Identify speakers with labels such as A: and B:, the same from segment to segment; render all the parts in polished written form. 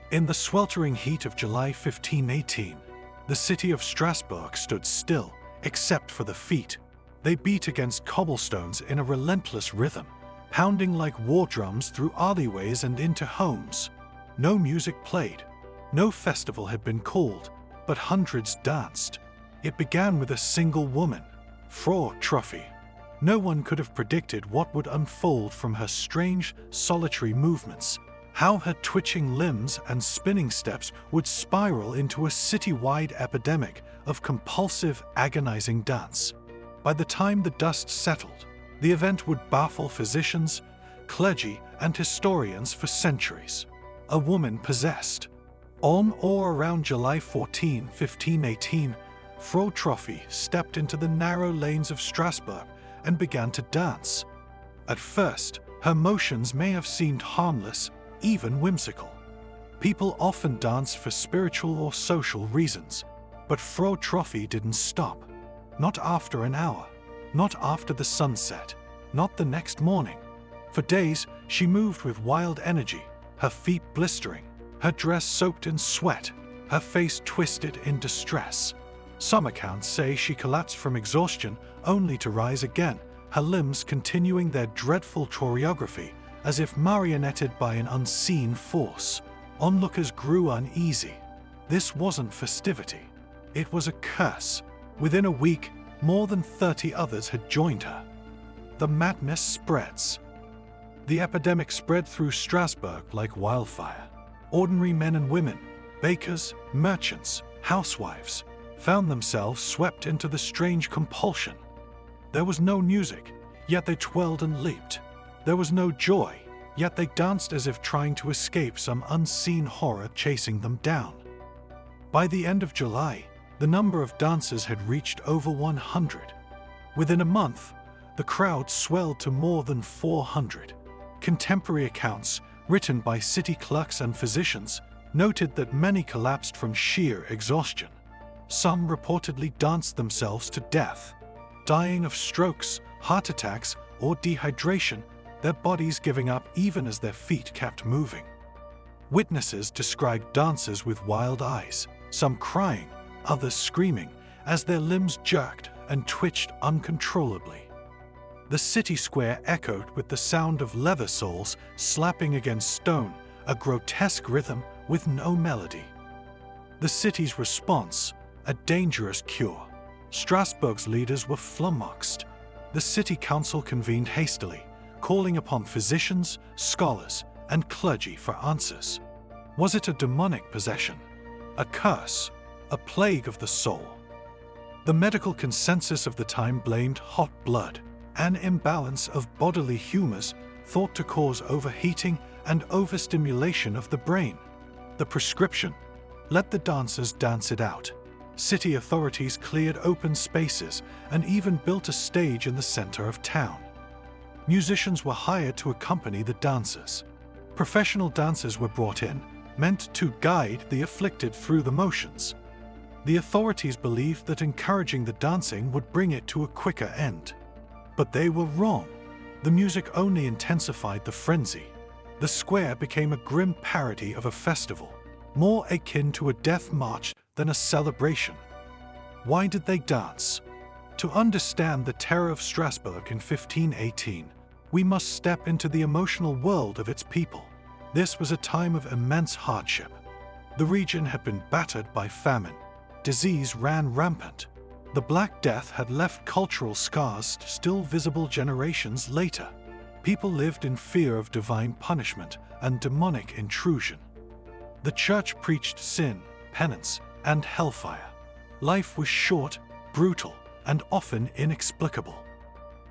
A: In the sweltering heat of July 1518, the city of Strasbourg stood still, except for the feet. They beat against cobblestones in a relentless rhythm, pounding like war drums through alleyways and into homes. No music played. No festival had been called, but hundreds danced. It began with a single woman, Frau Trophy. No one could have predicted what would unfold from her strange, solitary movements, how her twitching limbs and spinning steps would spiral into a city-wide epidemic of compulsive, agonizing dance. By the time the dust settled, the event would baffle physicians, clergy, and historians for centuries. A woman possessed. On or around July 14, 1518, Frau Trophy stepped into the narrow lanes of Strasbourg and began to dance. At first, her motions may have seemed harmless, even whimsical. People often dance for spiritual or social reasons, but Frau Trophy didn't stop. Not after an hour, not after the sunset, not the next morning. For days, she moved with wild energy, her feet blistering, her dress soaked in sweat, her face twisted in distress. Some accounts say she collapsed from exhaustion only to rise again, her limbs continuing their dreadful choreography as if marionetted by an unseen force. Onlookers grew uneasy. This wasn't festivity. It was a curse. Within a week, more than 30 others had joined her. The madness spreads. The epidemic spread through Strasbourg like wildfire. Ordinary men and women, bakers, merchants, housewives, found themselves swept into the strange compulsion. There was no music, yet they twirled and leaped. There was no joy, yet they danced as if trying to escape some unseen horror chasing them down. By the end of July, the number of dancers had reached over 100. Within a month, the crowd swelled to more than 400. Contemporary accounts, written by city clerks and physicians, noted that many collapsed from sheer exhaustion. Some reportedly danced themselves to death, dying of strokes, heart attacks, or dehydration, their bodies giving up even as their feet kept moving. Witnesses described dancers with wild eyes, some crying, others screaming, as their limbs jerked and twitched uncontrollably. The city square echoed with the sound of leather soles slapping against stone, a grotesque rhythm with no melody. The city's response, a dangerous cure. Strasbourg's leaders were flummoxed. The city council convened hastily, calling upon physicians, scholars, and clergy for answers. Was it a demonic possession? A curse? A plague of the soul? The medical consensus of the time blamed hot blood, an imbalance of bodily humors thought to cause overheating and overstimulation of the brain. The prescription: let the dancers dance it out. City authorities cleared open spaces and even built a stage in the center of town. Musicians were hired to accompany the dancers. Professional dancers were brought in, meant to guide the afflicted through the motions. The authorities believed that encouraging the dancing would bring it to a quicker end. But they were wrong. The music only intensified the frenzy. The square became a grim parody of a festival, more akin to a death march than a celebration. Why did they dance? To understand the terror of Strasbourg in 1518, we must step into the emotional world of its people. This was a time of immense hardship. The region had been battered by famine. Disease ran rampant. The Black Death had left cultural scars still visible generations later. People lived in fear of divine punishment and demonic intrusion. The church preached sin, penance, and hellfire. Life was short, brutal, and often inexplicable.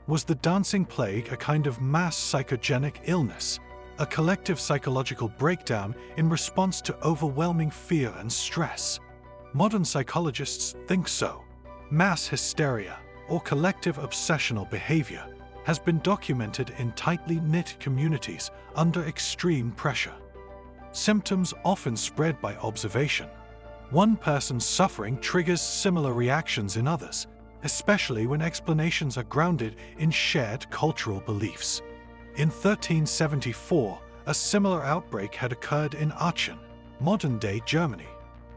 A: Was the dancing plague a kind of mass psychogenic illness, a collective psychological breakdown in response to overwhelming fear and stress? Modern psychologists think so. Mass hysteria, or collective obsessional behavior, has been documented in tightly knit communities under extreme pressure. Symptoms often spread by observation. One person's suffering triggers similar reactions in others, especially when explanations are grounded in shared cultural beliefs. In 1374, a similar outbreak had occurred in Aachen. modern-day Germany,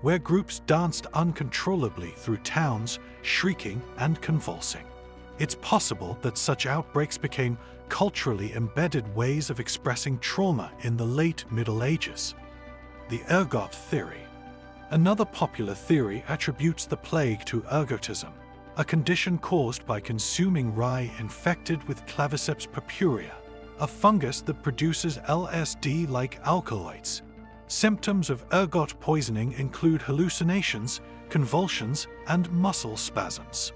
A: where groups danced uncontrollably through towns, shrieking and convulsing. It's possible that such outbreaks became culturally embedded ways of expressing trauma in the late Middle Ages. The ergot theory. Another popular theory attributes the plague to ergotism, a condition caused by consuming rye infected with Claviceps purpurea, a fungus that produces LSD-like alkaloids. Symptoms of ergot poisoning include hallucinations, convulsions, and muscle spasms.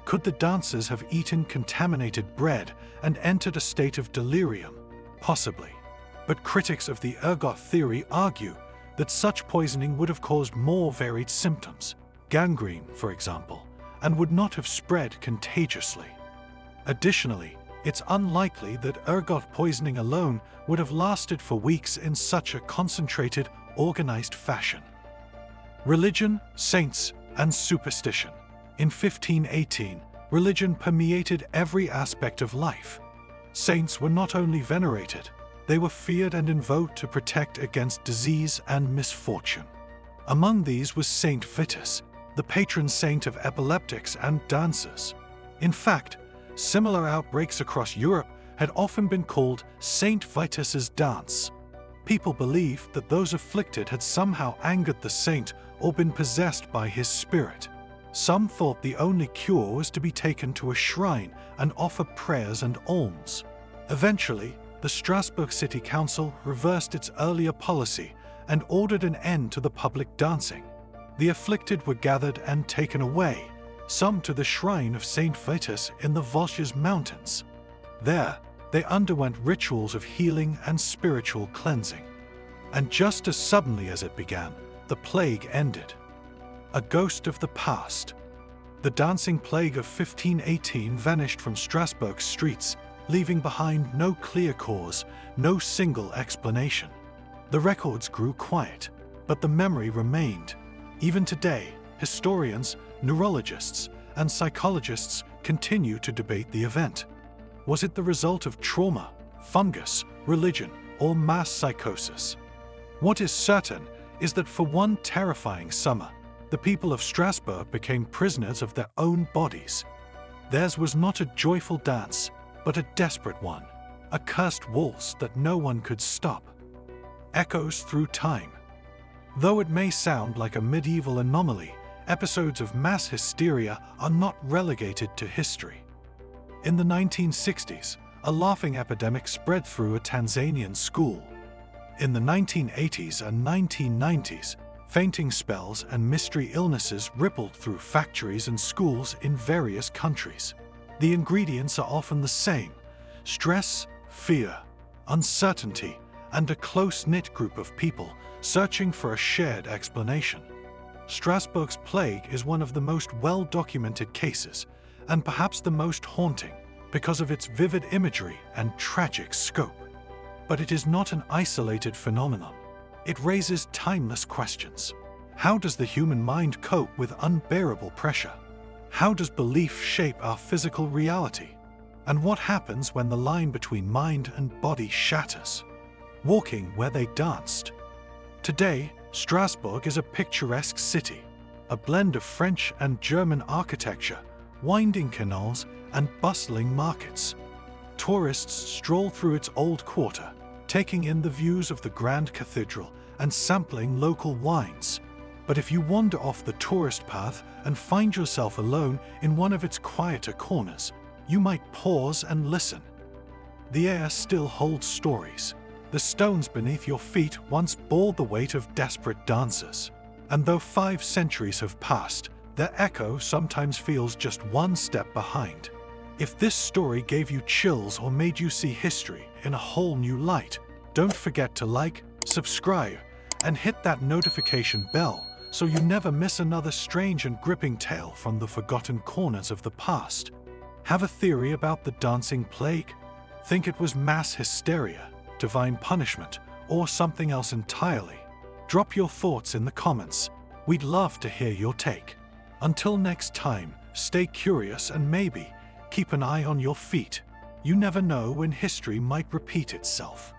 A: Could the dancers have eaten contaminated bread and entered a state of delirium? Possibly. But critics of the ergot theory argue that such poisoning would have caused more varied symptoms, gangrene, for example, and would not have spread contagiously. Additionally, it's unlikely that ergot poisoning alone would have lasted for weeks in such a concentrated, organized fashion. Religion, saints, and superstition. In 1518, religion permeated every aspect of life. Saints were not only venerated, they were feared and invoked to protect against disease and misfortune. Among these was Saint Vitus, the patron saint of epileptics and dancers. In fact, similar outbreaks across Europe had often been called Saint Vitus's dance. People believed that those afflicted had somehow angered the saint or been possessed by his spirit. Some thought the only cure was to be taken to a shrine and offer prayers and alms. Eventually, the Strasbourg City Council reversed its earlier policy and ordered an end to the public dancing. The afflicted were gathered and taken away, some to the shrine of Saint Vitus in the Vosges Mountains. There, they underwent rituals of healing and spiritual cleansing. And just as suddenly as it began, the plague ended. A ghost of the past. The dancing plague of 1518 vanished from Strasbourg's streets, leaving behind no clear cause, no single explanation. The records grew quiet, but the memory remained. Even today, historians, neurologists, and psychologists continue to debate the event. Was it the result of trauma, fungus, religion, or mass psychosis? What is certain is that for one terrifying summer, the people of Strasbourg became prisoners of their own bodies. Theirs was not a joyful dance, but a desperate one, a cursed waltz that no one could stop. Echoes through time. Though it may sound like a medieval anomaly, episodes of mass hysteria are not relegated to history. In the 1960s, a laughing epidemic spread through a Tanzanian school. In the 1980s and 1990s, fainting spells and mystery illnesses rippled through factories and schools in various countries. The ingredients are often the same: stress, fear, uncertainty, and a close-knit group of people searching for a shared explanation. Strasbourg's plague is one of the most well-documented cases, and perhaps the most haunting, because of its vivid imagery and tragic scope. But it is not an isolated phenomenon. It raises timeless questions. How does the human mind cope with unbearable pressure? How does belief shape our physical reality? And what happens when the line between mind and body shatters? Walking where they danced. Today, Strasbourg is a picturesque city, a blend of French and German architecture, winding canals, and bustling markets. Tourists stroll through its old quarter, taking in the views of the Grand Cathedral and sampling local wines. But if you wander off the tourist path and find yourself alone in one of its quieter corners, you might pause and listen. The air still holds stories. The stones beneath your feet once bore the weight of desperate dancers. And though 5 centuries have passed, their echo sometimes feels just one step behind. If this story gave you chills or made you see history in a whole new light, don't forget to like, subscribe, and hit that notification bell so you never miss another strange and gripping tale from the forgotten corners of the past. Have a theory about the dancing plague? Think it was mass hysteria, divine punishment, or something else entirely? Drop your thoughts in the comments. We'd love to hear your take. Until next time, stay curious and maybe keep an eye on your feet. You never know when history might repeat itself.